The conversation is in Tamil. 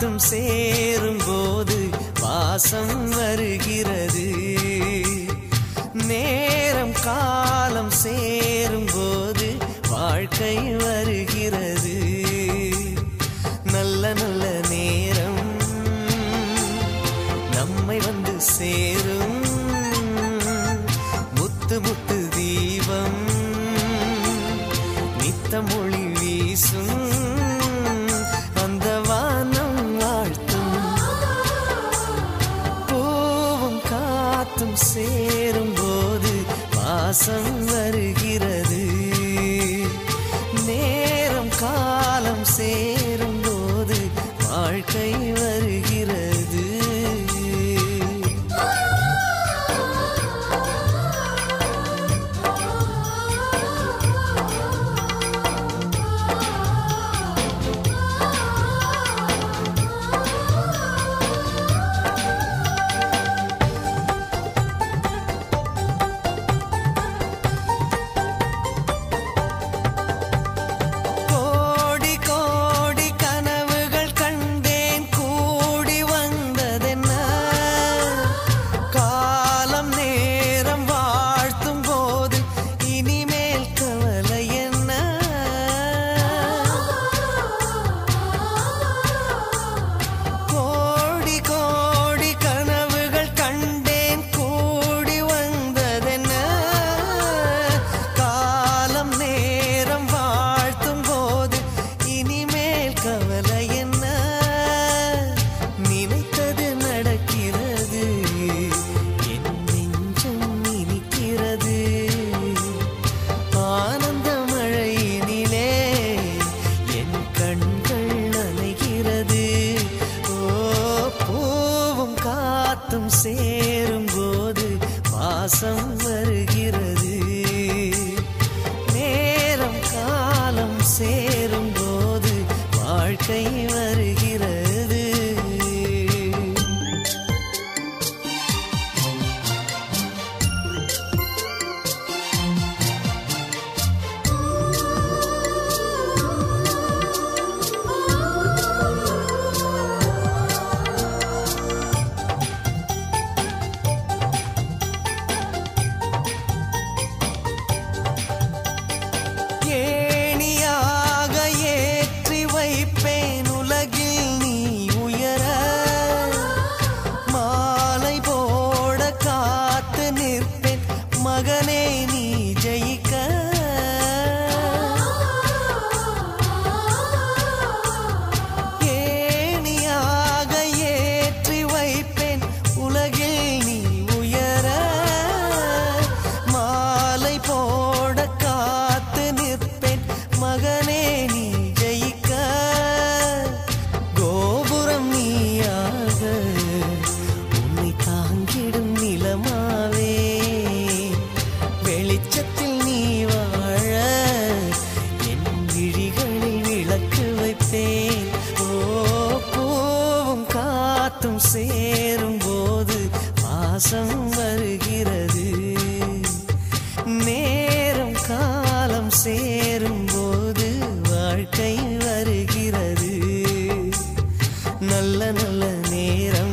காத்தும் சேரும் போது வாசம் வருகிறது. நேரம் காலம் சேரும் போது வாழ்க்கை வருகிறது. நல்ல நல்ல நேரம் நம்மை வந்து சேரும். முத்து முத்து தீபம் நித்தம் ஒளி வீசும். அந்த வானம் வாழ்த்தும். பூவும் காத்தும் சேரும் போது வாசம் வருகிறது. நேரம் காலம் சேரும் போது வாழ்க்கை வருகிறது. சேரும் போது வாசம் வருகிறது. நேரம் காலம் சேரும் போது வாழ்க்கை வருகிறது. ஏணியாக ஏற்றி வைப்பேன் உலகில் நீ உயர. மாலை போட காத்து நிற்பேன் மகனே நீ ஜெயிக்க. ஏணியாக ஏற்றி வைப்பேன் உலகில் நீ உயர. மாலை போட காத்து நிற்பேன் மகனே நீ ஜெயிக்க. கோபுரம் நீயாக உன்னை தாங்கிடும் நிலமாவே. வெளிச்சத்தில் நீ வாழ என் விழிகளில் விளக்கு வைப்பேன். ஓ பூவும் காத்தும் சேரும் போது வாசம் வருகிறது. நேரம் காலம் சேரும் போது வாழ்க்கை வருகிறது. நல்ல நல்ல நேரம்